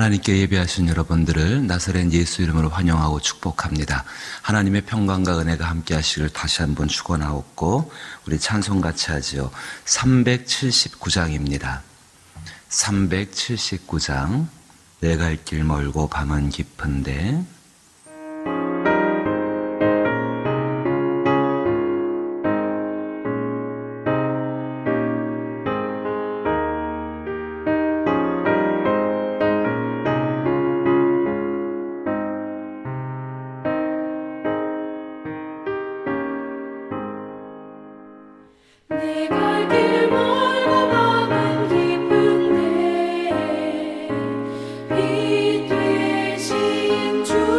하나님께 예배하신 여러분들을 나사렛 예수 이름으로 환영하고 축복합니다. 하나님의 평강과 은혜가 함께 하시길 다시 한번 축원하옵고 우리 찬송 같이 하지요. 379장입니다. 379장. 내 갈 길 멀고 밤은 깊은데 주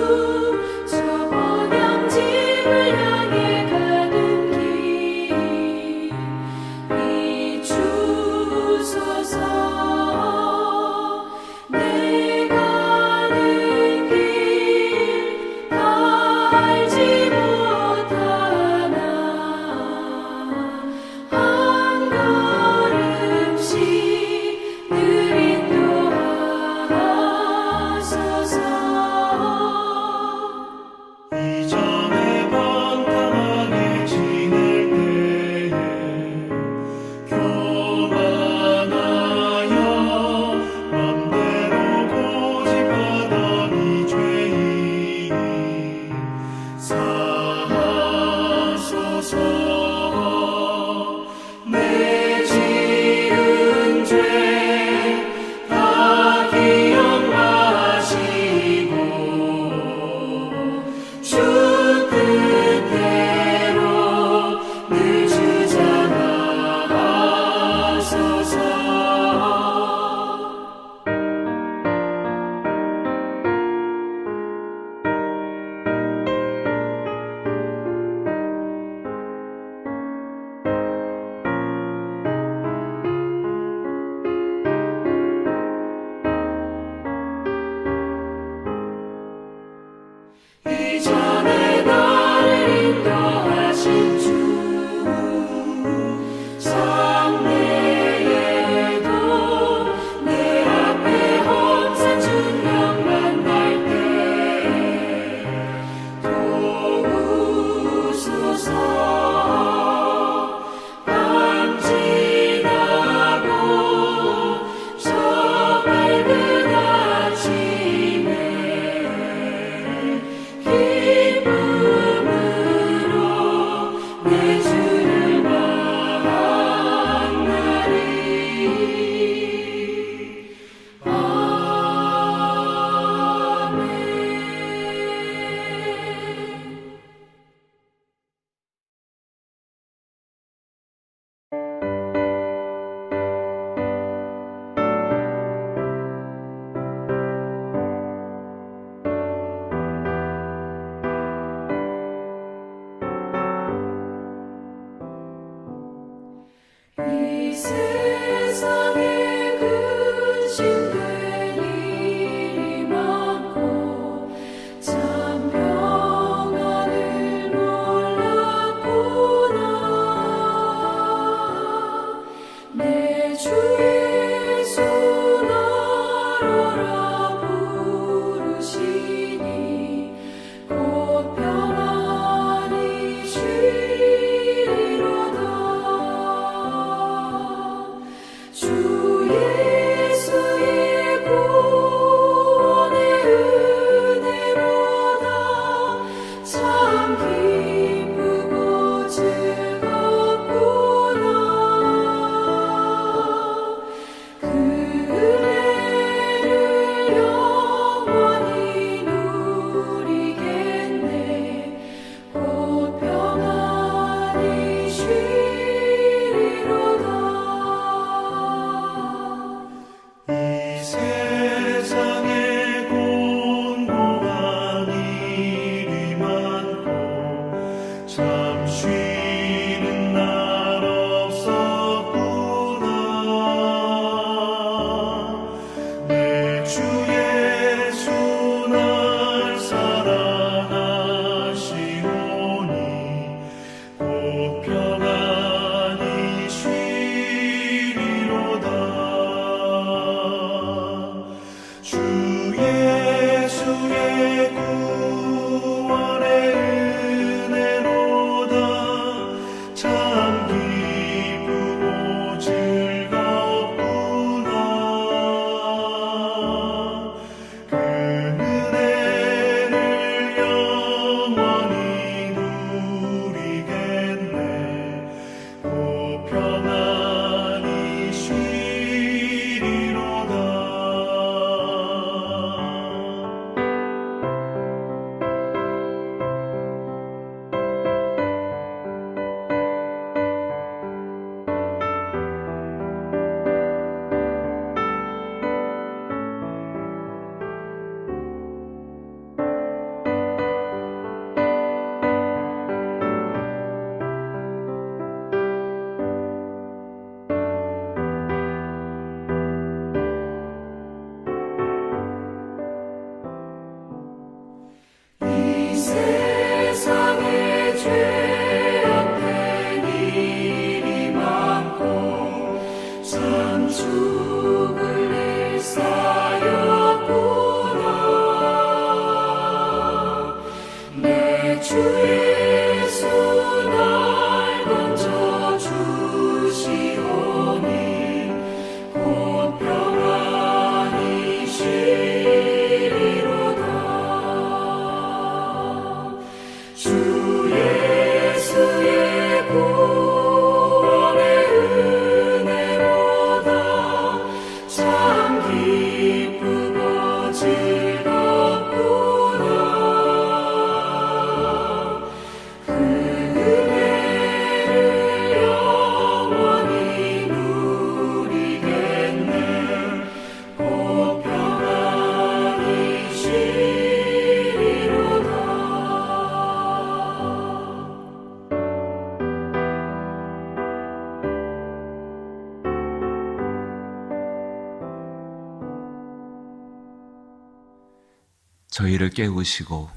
저희를 깨우시고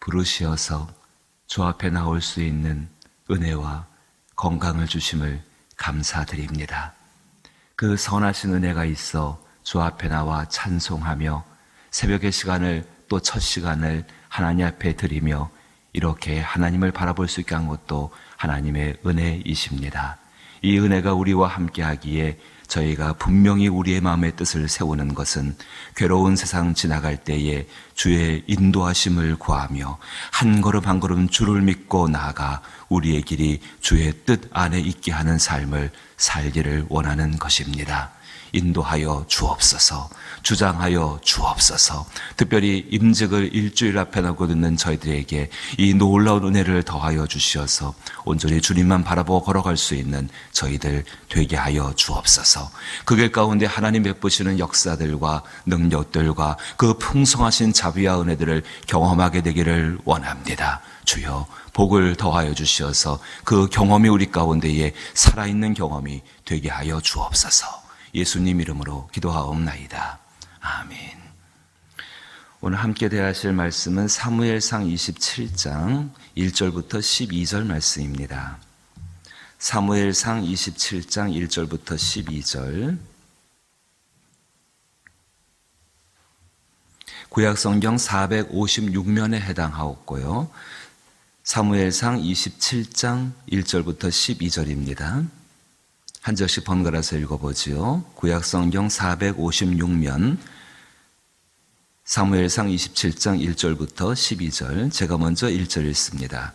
부르시어서 주 앞에 나올 수 있는 은혜와 건강을 주심을 감사드립니다. 그 선하신 은혜가 있어 주 앞에 나와 찬송하며 새벽의 시간을 또 첫 시간을 하나님 앞에 드리며 이렇게 하나님을 바라볼 수 있게 한 것도 하나님의 은혜이십니다. 이 은혜가 우리와 함께하기에 저희가 분명히 우리의 마음의 뜻을 세우는 것은 괴로운 세상 지나갈 때에 주의 인도하심을 구하며 한 걸음 한 걸음 주를 믿고 나아가 우리의 길이 주의 뜻 안에 있게 하는 삶을 살기를 원하는 것입니다. 인도하여 주옵소서, 주장하여 주옵소서. 특별히 임직을 일주일 앞에 나고 듣는 저희들에게 이 놀라운 은혜를 더하여 주시어서 온전히 주님만 바라보고 걸어갈 수 있는 저희들 되게 하여 주옵소서. 그 길 가운데 하나님 베푸시는 역사들과 능력들과 그 풍성하신 자비와 은혜들을 경험하게 되기를 원합니다. 주여 복을 더하여 주시어서 그 경험이 우리 가운데에 살아있는 경험이 되게 하여 주옵소서. 예수님 이름으로 기도하옵나이다. 아멘. 오늘 함께 대하실 말씀은 사무엘상 27장 1절부터 12절 말씀입니다. 사무엘상 27장 1절부터 12절. 구약성경 456면에 해당하였고요. 사무엘상 27장 1절부터 12절입니다. 한 절씩 번갈아서 읽어보지요. 구약성경 456면 사무엘상 27장 1절부터 12절. 제가 먼저 1절 읽습니다.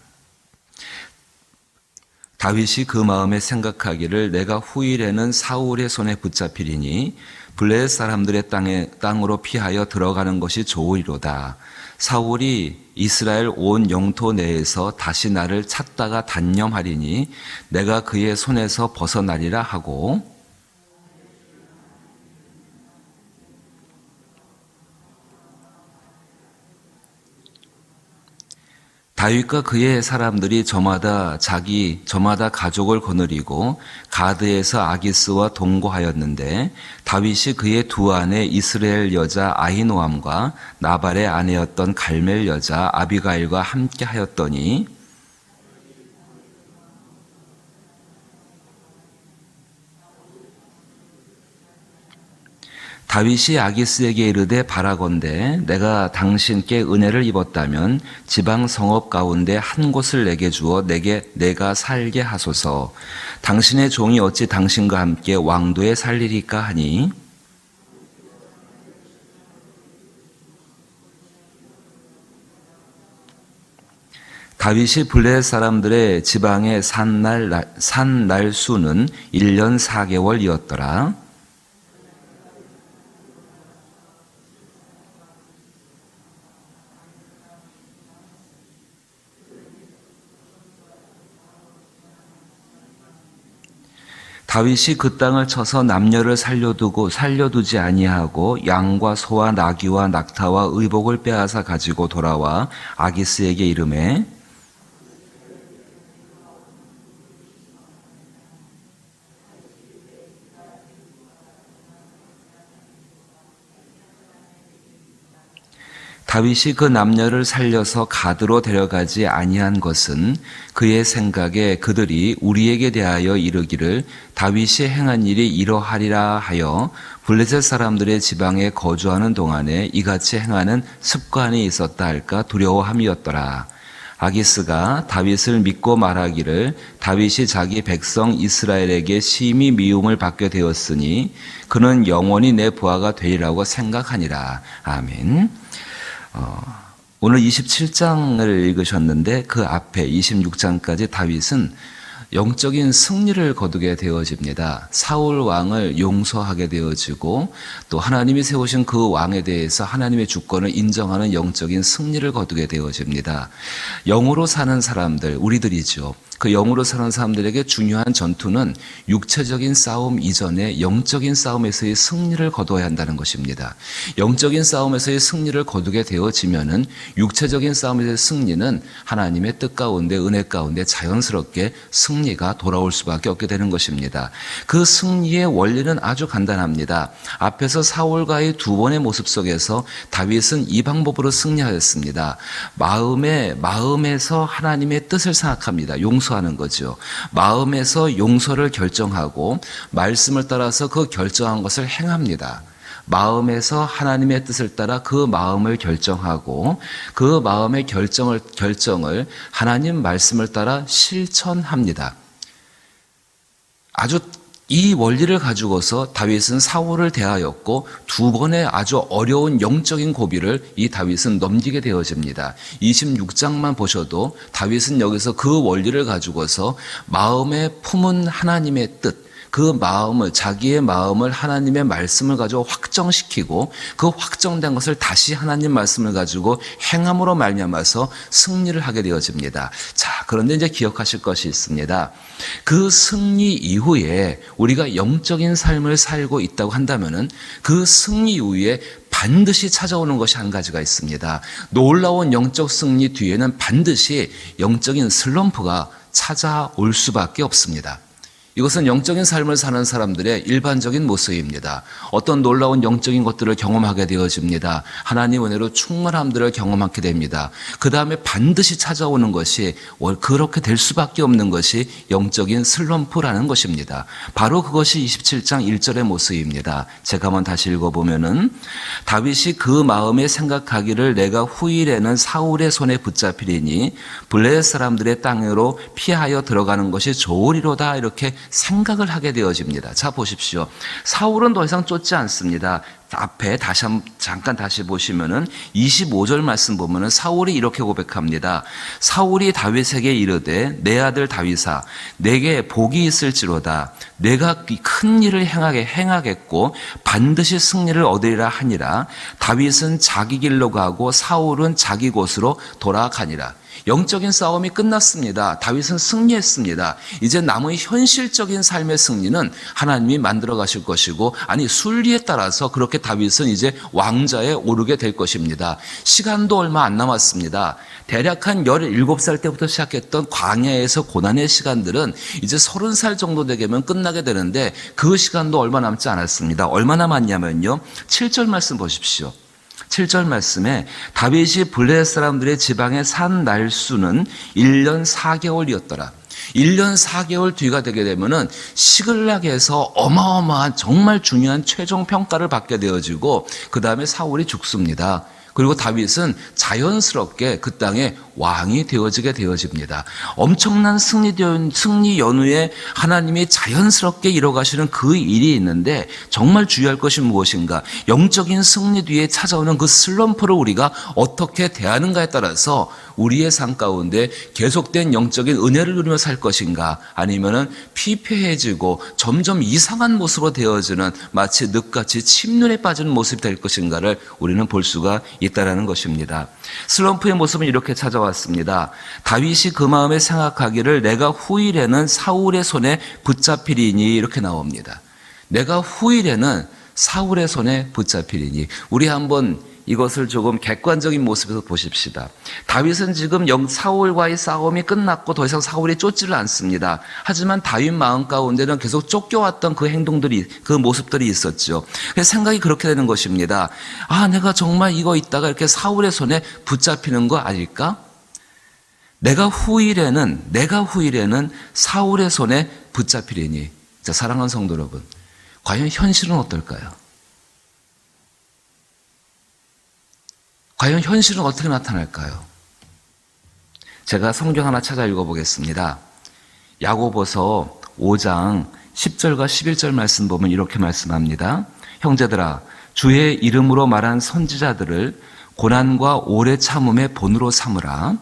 다윗이 그 마음에 생각하기를 내가 후일에는 사울의 손에 붙잡히리니 블레셋 사람들의 땅으로 피하여 들어가는 것이 좋으리로다. 사울이 이스라엘 온 영토 내에서 다시 나를 찾다가 단념하리니 내가 그의 손에서 벗어나리라 하고, 다윗과 그의 사람들이 저마다 가족을 거느리고 가드에서 아기스와 동거하였는데 다윗이 그의 두 아내 이스라엘 여자 아히노암과 나발의 아내였던 갈멜 여자 아비가일과 함께 하였더니 다윗이 아기스에게 이르되 바라건대 내가 당신께 은혜를 입었다면 지방 성읍 가운데 한 곳을 내게 주어 내가 살게 하소서. 당신의 종이 어찌 당신과 함께 왕도에 살리리까 하니 다윗이 블레셋 사람들의 지방의 산 날 수는 1년 4개월이었더라. 다윗이 그 땅을 쳐서 남녀를 살려두지 아니하고 양과 소와 나귀와 낙타와 의복을 빼앗아 가지고 돌아와 아기스에게 이르매 다윗이 그 남녀를 살려서 가드로 데려가지 아니한 것은 그의 생각에 그들이 우리에게 대하여 이르기를 다윗이 행한 일이 이러하리라 하여 블레셋 사람들의 지방에 거주하는 동안에 이같이 행하는 습관이 있었다 할까 두려워함이었더라. 아기스가 다윗을 믿고 말하기를 다윗이 자기 백성 이스라엘에게 심히 미움을 받게 되었으니 그는 영원히 내 부하가 되리라고 생각하니라. 아멘. 오늘 27장을 읽으셨는데 그 앞에 26장까지 다윗은 영적인 승리를 거두게 되어집니다. 사울 왕을 용서하게 되어지고 또 하나님이 세우신 그 왕에 대해서 하나님의 주권을 인정하는 영적인 승리를 거두게 되어집니다. 영으로 사는 사람들, 우리들이죠. 그 영으로 사는 사람들에게 중요한 전투는 육체적인 싸움 이전에 영적인 싸움에서의 승리를 거둬야 한다는 것입니다. 영적인 싸움에서의 승리를 거두게 되어지면은 육체적인 싸움에서의 승리는 하나님의 뜻 가운데 은혜 가운데 자연스럽게 승리가 돌아올 수밖에 없게 되는 것입니다. 그 승리의 원리는 아주 간단합니다. 앞에서 사울과의 두 번의 모습 속에서 다윗은 이 방법으로 승리하였습니다. 마음에서 하나님의 뜻을 생각합니다. 용서하는 거죠. 마음에서 용서를 결정하고 말씀을 따라서 그 결정한 것을 행합니다. 마음에서 하나님의 뜻을 따라 그 마음을 결정하고 그 마음의 결정을 하나님 말씀을 따라 실천합니다. 아주 이 원리를 가지고서 다윗은 사울을 대하였고 두 번의 아주 어려운 영적인 고비를 이 다윗은 넘기게 되어집니다. 26장만 보셔도 다윗은 여기서 그 원리를 가지고서 마음에 품은 하나님의 뜻, 그 마음을, 자기의 마음을 하나님의 말씀을 가지고 확정시키고 그 확정된 것을 다시 하나님 말씀을 가지고 행함으로 말미암아서 승리를 하게 되어집니다. 자, 그런데 이제 기억하실 것이 있습니다. 그 승리 이후에 우리가 영적인 삶을 살고 있다고 한다면은 그 승리 이후에 반드시 찾아오는 것이 한 가지가 있습니다. 놀라운 영적 승리 뒤에는 반드시 영적인 슬럼프가 찾아올 수밖에 없습니다. 이것은 영적인 삶을 사는 사람들의 일반적인 모습입니다. 어떤 놀라운 영적인 것들을 경험하게 되어집니다. 하나님 은혜로 충만함들을 경험하게 됩니다. 그 다음에 반드시 찾아오는 것이 그렇게 될 수밖에 없는 것이 영적인 슬럼프라는 것입니다. 바로 그것이 27장 1절의 모습입니다. 제가 한번 다시 읽어보면은 다윗이 그 마음에 생각하기를 내가 후일에는 사울의 손에 붙잡히리니 블레셋 사람들의 땅으로 피하여 들어가는 것이 좋으리로다 이렇게 생각을 하게 되어집니다. 자, 보십시오. 사울은 더 이상 쫓지 않습니다. 앞에 잠깐 다시 보시면은 25절 말씀 보면은 사울이 이렇게 고백합니다. 사울이 다윗에게 이르되 내 아들 다윗아 내게 복이 있을지로다. 내가 큰 일을 행하겠고 반드시 승리를 얻으리라 하니라. 다윗은 자기 길로 가고 사울은 자기 곳으로 돌아가니라. 영적인 싸움이 끝났습니다. 다윗은 승리했습니다. 이제 남은 현실적인 삶의 승리는 하나님이 만들어 가실 것이고, 아니 순리에 따라서 그렇게 다윗은 이제 왕좌에 오르게 될 것입니다. 시간도 얼마 안 남았습니다. 대략 한 17살 때부터 시작했던 광야에서 고난의 시간들은 이제 30살 정도 되면 끝나게 되는데 그 시간도 얼마 남지 않았습니다. 얼마 남았냐면요. 7절 말씀 보십시오. 7절 말씀에 다윗이 블레셋 사람들의 지방에 산 날수는 1년 4개월이었더라. 1년 4개월 뒤가 되게 되면은 시글락에서 어마어마한 정말 중요한 최종 평가를 받게 되어지고 그 다음에 사울이 죽습니다. 그리고 다윗은 자연스럽게 그 땅에 왕이 되어지게 되어집니다. 엄청난 승리 연후에 하나님이 자연스럽게 이뤄가시는 그 일이 있는데 정말 주의할 것이 무엇인가? 영적인 승리 뒤에 찾아오는 그 슬럼프를 우리가 어떻게 대하는가에 따라서 우리의 삶 가운데 계속된 영적인 은혜를 누리며 살 것인가? 아니면은 피폐해지고 점점 이상한 모습으로 되어지는 마치 늪같이 침륜에 빠진 모습이 될 것인가를 우리는 볼 수가 있다라는 것입니다. 슬럼프의 모습은 이렇게 찾아왔습니다. 다윗이 그 마음에 생각하기를 내가 후일에는 사울의 손에 붙잡히리니 이렇게 나옵니다. 내가 후일에는 사울의 손에 붙잡히리니. 우리 한번 이것을 조금 객관적인 모습에서 보십시다. 다윗은 지금 사울과의 싸움이 끝났고 더 이상 사울이 쫓지를 않습니다. 하지만 다윗 마음 가운데는 계속 쫓겨왔던 그 행동들이, 그 모습들이 있었죠. 그래서 생각이 그렇게 되는 것입니다. 아, 내가 정말 이거 있다가 이렇게 사울의 손에 붙잡히는 거 아닐까? 내가 후일에는 사울의 손에 붙잡히리니. 자, 사랑하는 성도 여러분, 과연 현실은 어떨까요? 과연 현실은 어떻게 나타날까요? 제가 성경 하나 찾아 읽어보겠습니다. 야고보서 5장 10절과 11절 말씀 보면 이렇게 말씀합니다. 형제들아, 주의 이름으로 말한 선지자들을 고난과 오래 참음의 본으로 삼으라.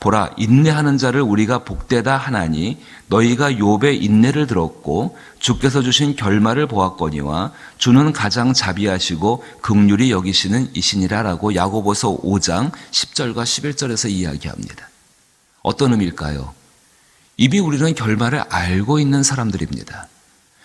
보라, 인내하는 자를 우리가 복되다 하나니 너희가 욥의 인내를 들었고 주께서 주신 결말을 보았거니와 주는 가장 자비하시고 긍휼히 여기시는 이시니라라고 야고보서 5장 10절과 11절에서 이야기합니다. 어떤 의미일까요? 이미 우리는 결말을 알고 있는 사람들입니다.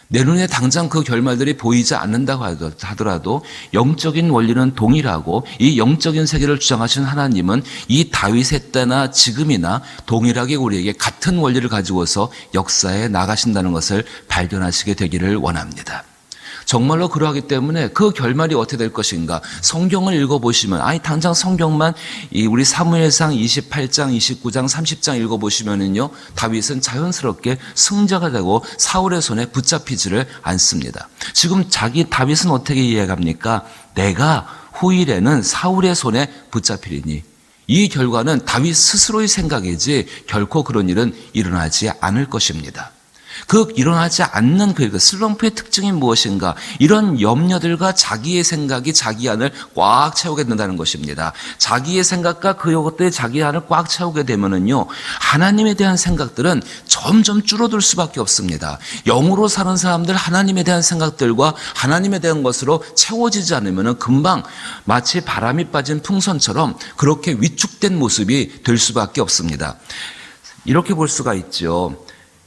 내 눈에 당장 그 결말들이 보이지 않는다고 하더라도 영적인 원리는 동일하고 이 영적인 세계를 주장하시는 하나님은 이 다윗의 때나 지금이나 동일하게 우리에게 같은 원리를 가지고서 역사에 나가신다는 것을 발견하시게 되기를 원합니다. 정말로 그러하기 때문에 그 결말이 어떻게 될 것인가, 성경을 읽어보시면, 당장 성경만 우리 사무엘상 28장, 29장, 30장 읽어보시면은요, 다윗은 자연스럽게 승자가 되고 사울의 손에 붙잡히지를 않습니다. 지금 다윗은 어떻게 이해합니까? 내가 후일에는 사울의 손에 붙잡히리니. 이 결과는 다윗 스스로의 생각이지 결코 그런 일은 일어나지 않을 것입니다. 일어나지 않는 그 슬럼프의 특징이 무엇인가? 이런 염려들과 자기의 생각이 자기 안을 꽉 채우게 된다는 것입니다. 자기의 생각과 그것들이 자기 안을 꽉 채우게 되면은요, 하나님에 대한 생각들은 점점 줄어들 수밖에 없습니다. 영으로 사는 사람들 하나님에 대한 생각들과 하나님에 대한 것으로 채워지지 않으면은 금방 마치 바람이 빠진 풍선처럼 그렇게 위축된 모습이 될 수밖에 없습니다. 이렇게 볼 수가 있죠.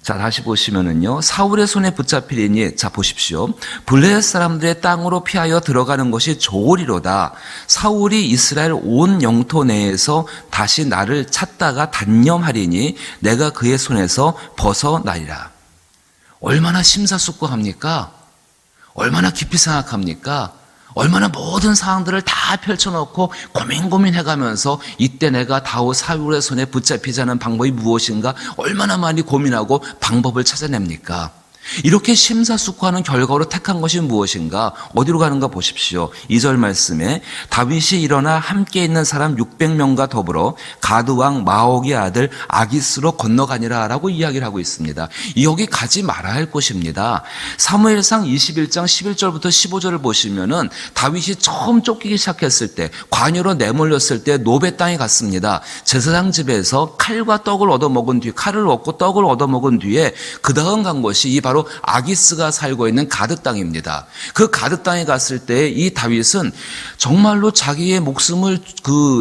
자, 다시 보시면은요, 사울의 손에 붙잡히리니, 자, 보십시오. 블레셋 사람들의 땅으로 피하여 들어가는 것이 좋으리로다. 사울이 이스라엘 온 영토 내에서 다시 나를 찾다가 단념하리니 내가 그의 손에서 벗어나리라. 얼마나 심사숙고합니까? 얼마나 깊이 생각합니까? 얼마나 모든 상황들을 다 펼쳐놓고 고민해가면서 이때 내가 사울의 손에 붙잡히지 않은 방법이 무엇인가 얼마나 많이 고민하고 방법을 찾아냅니까? 이렇게 심사숙고하는 결과로 택한 것이 무엇인가? 어디로 가는가 보십시오. 2절 말씀에 다윗이 일어나 함께 있는 사람 600명과 더불어 가드왕 마옥의 아들 아기스로 건너가니라 라고 이야기를 하고 있습니다. 여기 가지 말아야 할 곳입니다. 사무엘상 21장 11절부터 15절을 보시면은 다윗이 처음 쫓기기 시작했을 때, 관여로 내몰렸을 때 노베 땅에 갔습니다. 제사장 집에서 칼과 떡을 얻어먹은 뒤, 칼을 얻고 떡을 얻어먹은 뒤에 그 다음 간 것이 바로 아기스가 살고 있는 가드 땅입니다. 그 가드 땅에 갔을 때 이 다윗은 정말로 자기의 목숨을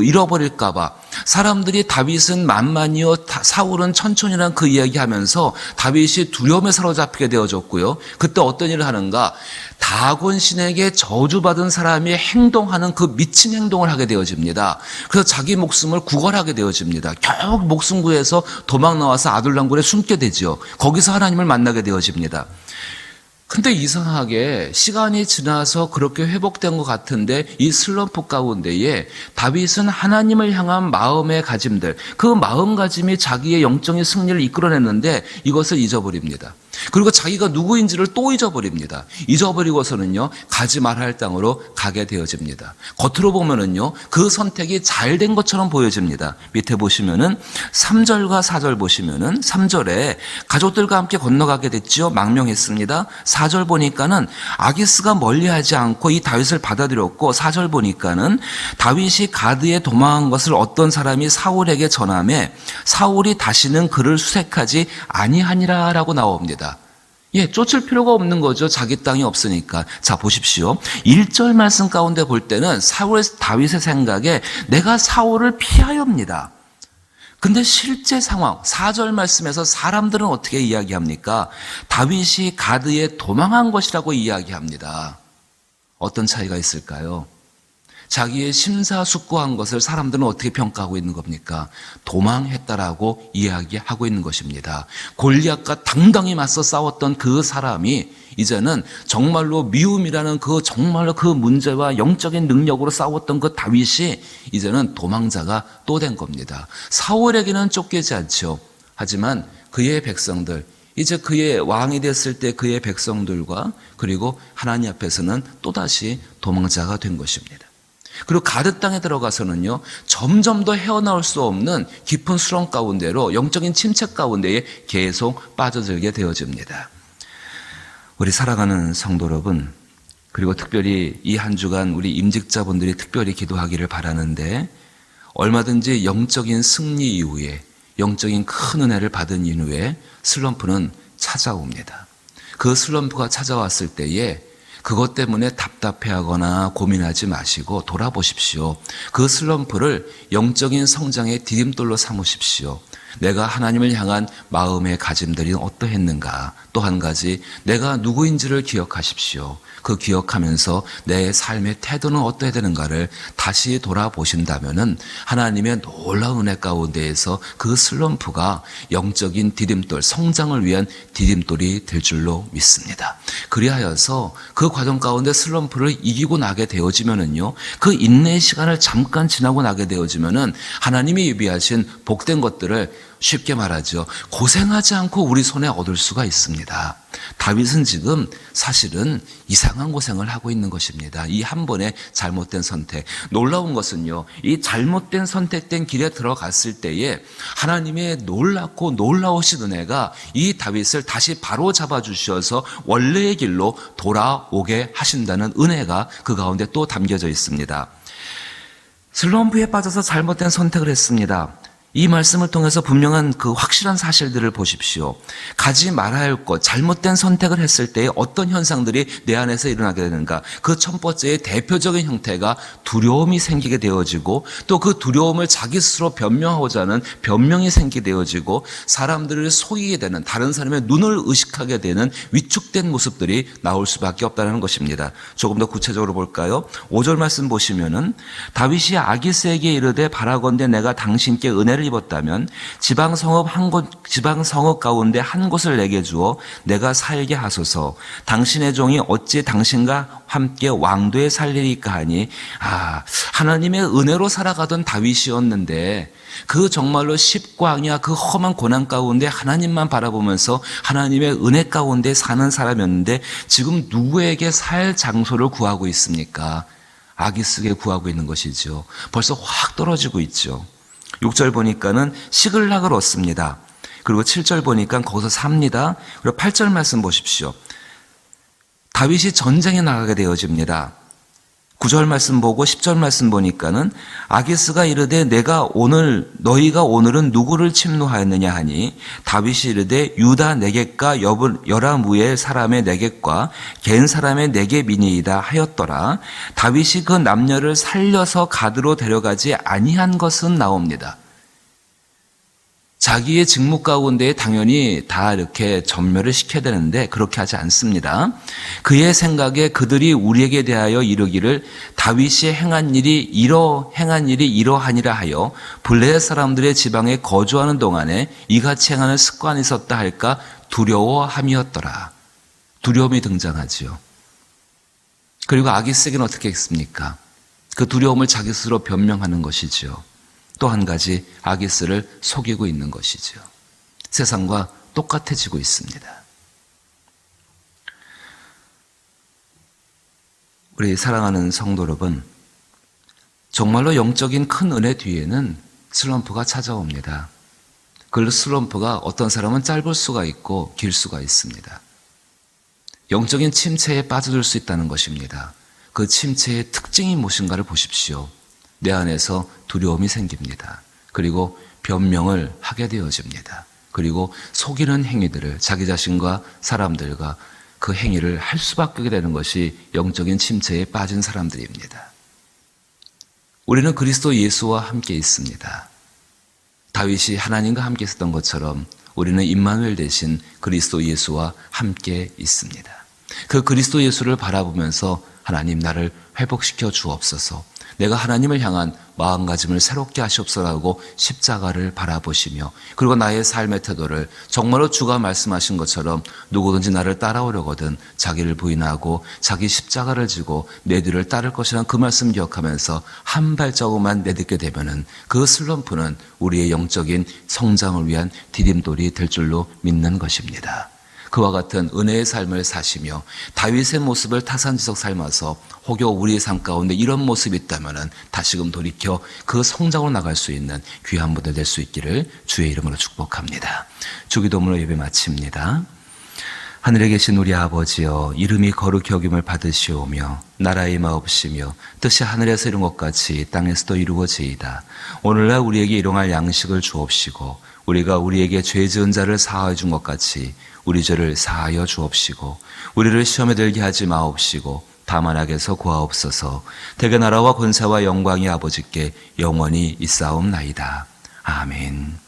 잃어버릴까봐, 사람들이 다윗은 만만이요 사울은 천천히라는 그 이야기하면서 다윗이 두려움에 사로잡히게 되어졌고요. 그때 어떤 일을 하는가? 다곤 신에게 저주받은 사람이 행동하는 그 미친 행동을 하게 되어집니다. 그래서 자기 목숨을 구걸하게 되어집니다. 겨우 목숨 구해서 도망 나와서 아둘람굴에 숨게 되죠. 거기서 하나님을 만나게 되어집니다. 근데 이상하게 시간이 지나서 그렇게 회복된 것 같은데 이 슬럼프 가운데에 다윗은 하나님을 향한 마음의 가짐들, 그 마음가짐이 자기의 영적인 승리를 이끌어냈는데 이것을 잊어버립니다. 그리고 자기가 누구인지를 또 잊어버립니다. 잊어버리고서는요, 가지 말아야 할 땅으로 가게 되어집니다. 겉으로 보면은요, 그 선택이 잘 된 것처럼 보여집니다. 밑에 보시면은 3절과 4절 보시면은 3절에 가족들과 함께 건너가게 됐지요. 망명했습니다. 4절 보니까는 아기스가 멀리하지 않고 이 다윗을 받아들였고, 4절 보니까는 다윗이 가드에 도망한 것을 어떤 사람이 사울에게 전하매 사울이 다시는 그를 수색하지 아니하니라라고 나옵니다. 쫓을 필요가 없는 거죠. 자기 땅이 없으니까. 자, 보십시오. 1절 말씀 가운데 볼 때는 다윗의 생각에 내가 사울을 피하여옵니다. 근데 실제 상황, 4절 말씀에서 사람들은 어떻게 이야기합니까? 다윗이 가드에 도망한 것이라고 이야기합니다. 어떤 차이가 있을까요? 자기의 심사숙고한 것을 사람들은 어떻게 평가하고 있는 겁니까? 도망했다라고 이야기하고 있는 것입니다. 골리앗과 당당히 맞서 싸웠던 그 사람이 이제는 정말로 미움이라는 정말로 그 문제와 영적인 능력으로 싸웠던 그 다윗이 이제는 도망자가 또 된 겁니다. 사울에게는 쫓기지 않죠. 하지만 그의 백성들, 이제 그의 왕이 됐을 때 그의 백성들과 그리고 하나님 앞에서는 또다시 도망자가 된 것입니다. 그리고 가드 땅에 들어가서는요, 점점 더 헤어나올 수 없는 깊은 수렁 가운데로 영적인 침체 가운데에 계속 빠져들게 되어집니다. 우리 사랑하는 성도 여러분, 그리고 특별히 이 한 주간 우리 임직자분들이 특별히 기도하기를 바라는데, 얼마든지 영적인 승리 이후에, 영적인 큰 은혜를 받은 이후에 슬럼프는 찾아옵니다. 그 슬럼프가 찾아왔을 때에 그것 때문에 답답해하거나 고민하지 마시고 돌아보십시오. 그 슬럼프를 영적인 성장의 디딤돌로 삼으십시오. 내가 하나님을 향한 마음의 가짐들이 어떠했는가. 또 한 가지, 내가 누구인지를 기억하십시오. 그 기억하면서 내 삶의 태도는 어떠해야 되는가를 다시 돌아보신다면은 하나님의 놀라운 은혜 가운데에서 그 슬럼프가 영적인 디딤돌, 성장을 위한 디딤돌이 될 줄로 믿습니다. 그리하여서 그 과정 가운데 슬럼프를 이기고 나게 되어지면은요, 그 인내의 시간을 잠깐 지나고 나게 되어지면은 하나님이 예비하신 복된 것들을 쉽게 말하죠, 고생하지 않고 우리 손에 얻을 수가 있습니다. 다윗은 지금 사실은 이상한 고생을 하고 있는 것입니다. 이 한 번의 잘못된 선택. 놀라운 것은요, 이 잘못된 선택된 길에 들어갔을 때에 하나님의 놀랍고 놀라우신 은혜가 이 다윗을 다시 바로 잡아주셔서 원래의 길로 돌아오게 하신다는 은혜가 그 가운데 또 담겨져 있습니다. 슬럼프에 빠져서 잘못된 선택을 했습니다. 이 말씀을 통해서 분명한 그 확실한 사실들을 보십시오. 가지 말아야 할 것, 잘못된 선택을 했을 때 어떤 현상들이 내 안에서 일어나게 되는가. 그 첫 번째의 대표적인 형태가 두려움이 생기게 되어지고, 또 그 두려움을 자기 스스로 변명하고자 하는 변명이 생기게 되어지고, 사람들을 속이게 되는, 다른 사람의 눈을 의식하게 되는 위축된 모습들이 나올 수밖에 없다는 것입니다. 조금 더 구체적으로 볼까요? 5절 말씀 보시면은, 다윗이 아기스에게 이르되 바라건대 내가 당신께 은혜를 입었다면 지방 성읍 가운데 한 곳을 내게 주어 내가 살게 하소서. 당신의 종이 어찌 당신과 함께 왕도에 살리리까 하니, 하나님의 은혜로 살아가던 다윗이었는데 그 정말로 십광야 그 험한 고난 가운데 하나님만 바라보면서 하나님의 은혜 가운데 사는 사람이었는데, 지금 누구에게 살 장소를 구하고 있습니까? 아기스에게 구하고 있는 것이죠. 벌써 확 떨어지고 있죠. 6절 보니까는 시글락을 얻습니다. 그리고 7절 보니까 거기서 삽니다. 그리고 8절 말씀 보십시오. 다윗이 전쟁에 나가게 되어집니다. 9절 말씀 보고 10절 말씀 보니까는 아기스가 이르되 너희가 오늘은 누구를 침노하였느냐 하니, 다윗이 이르되 유다 네겝과 여라무엘 사람의 네겝과 겐 사람의 네겝이니이다 하였더라. 다윗이 그 남녀를 살려서 가드로 데려가지 아니한 것은 나옵니다. 자기의 직무 가운데 당연히 다 이렇게 전멸을 시켜야 되는데 그렇게 하지 않습니다. 그의 생각에 그들이 우리에게 대하여 이르기를 다윗이 행한 일이 이러하니라 하여 블레셋 사람들의 지방에 거주하는 동안에 이같이 행하는 습관이 있었다 할까 두려워함이었더라. 두려움이 등장하지요. 그리고 아기스에게는 어떻게 했습니까? 그 두려움을 자기 스스로 변명하는 것이지요. 또 한 가지, 아기스를 속이고 있는 것이죠. 세상과 똑같아지고 있습니다. 우리 사랑하는 성도 여러분, 정말로 영적인 큰 은혜 뒤에는 슬럼프가 찾아옵니다. 그 슬럼프가 어떤 사람은 짧을 수가 있고 길 수가 있습니다. 영적인 침체에 빠져들 수 있다는 것입니다. 그 침체의 특징이 무엇인가를 보십시오. 내 안에서 두려움이 생깁니다. 그리고 변명을 하게 되어집니다. 그리고 속이는 행위들을 자기 자신과 사람들과 그 행위를 할 수밖에 되는 것이 영적인 침체에 빠진 사람들입니다. 우리는 그리스도 예수와 함께 있습니다. 다윗이 하나님과 함께 있었던 것처럼 우리는 임마누엘 대신 그리스도 예수와 함께 있습니다. 그 그리스도 예수를 바라보면서 하나님 나를 회복시켜 주옵소서, 내가 하나님을 향한 마음가짐을 새롭게 하시옵소서라고 십자가를 바라보시며, 그리고 나의 삶의 태도를 정말로 주가 말씀하신 것처럼 누구든지 나를 따라오려거든 자기를 부인하고 자기 십자가를 지고 내 뒤를 따를 것이라는 그 말씀 기억하면서 한 발자국만 내딛게 되면은 그 슬럼프는 우리의 영적인 성장을 위한 디딤돌이 될 줄로 믿는 것입니다. 그와 같은 은혜의 삶을 사시며 다윗의 모습을 타산지석 삶아서 혹여 우리의 삶 가운데 이런 모습이 있다면 다시금 돌이켜 그 성장으로 나갈 수 있는 귀한 분들 될 수 있기를 주의 이름으로 축복합니다. 주기도문으로 예배 마칩니다. 하늘에 계신 우리 아버지여, 이름이 거룩히 여김을 받으시오며 나라의 임하옵시며 뜻이 하늘에서 이룬 것 같이 땅에서도 이루어지이다. 오늘날 우리에게 일용할 양식을 주옵시고 우리가 우리에게 죄 지은 자를 사하여 준 것 같이 우리 죄를 사하여 주옵시고 우리를 시험에 들게 하지 마옵시고 다만 악에서 구하옵소서. 대개 나라와 권세와 영광이 아버지께 영원히 있사옵나이다. 아멘.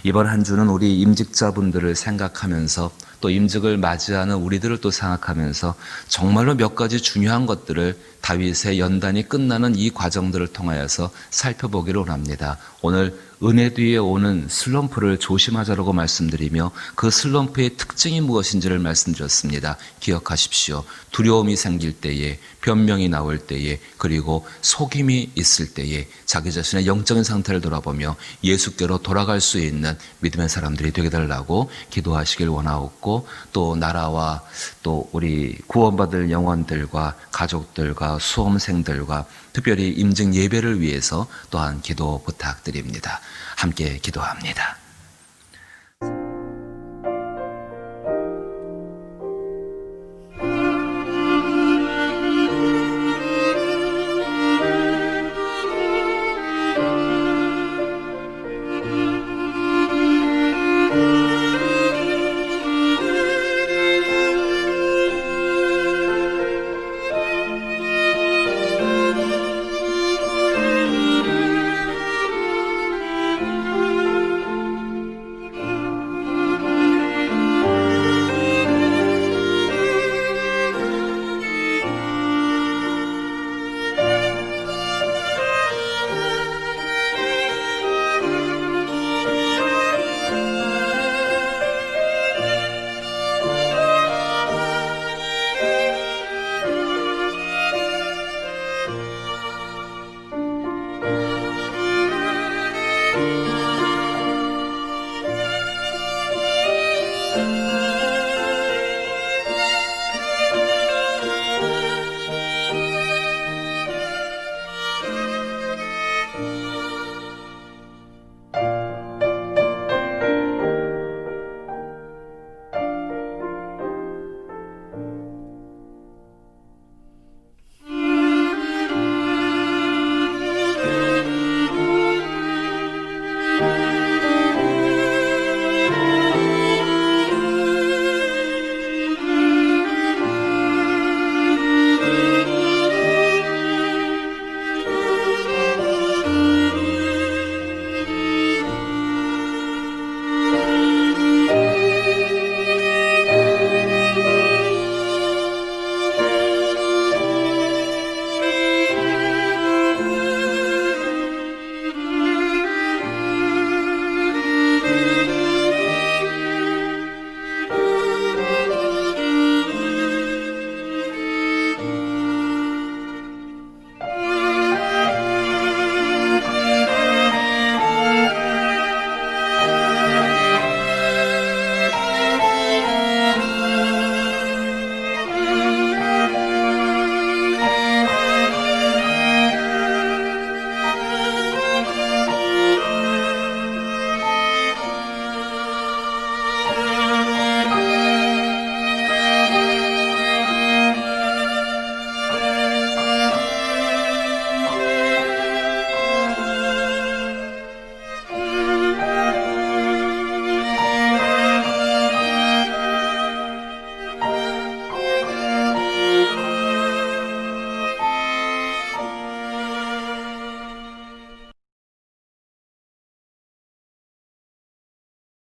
이번 한 주는 우리 임직자분들을 생각하면서 또 임직을 맞이하는 우리들을 또 생각하면서 정말로 몇 가지 중요한 것들을 다윗의 연단이 끝나는 이 과정들을 통하여서 살펴보기를 원합니다. 오늘 은혜 뒤에 오는 슬럼프를 조심하자라고 말씀드리며 그 슬럼프의 특징이 무엇인지를 말씀드렸습니다. 기억하십시오. 두려움이 생길 때에, 변명이 나올 때에, 그리고 속임이 있을 때에 자기 자신의 영적인 상태를 돌아보며 예수께로 돌아갈 수 있는 믿음의 사람들이 되게 달라고 기도하시길 원하옵고, 또 나라와 또 우리 구원받을 영혼들과 가족들과 수험생들과 특별히 임직 예배를 위해서 또한 기도 부탁드립니다. 함께 기도합니다.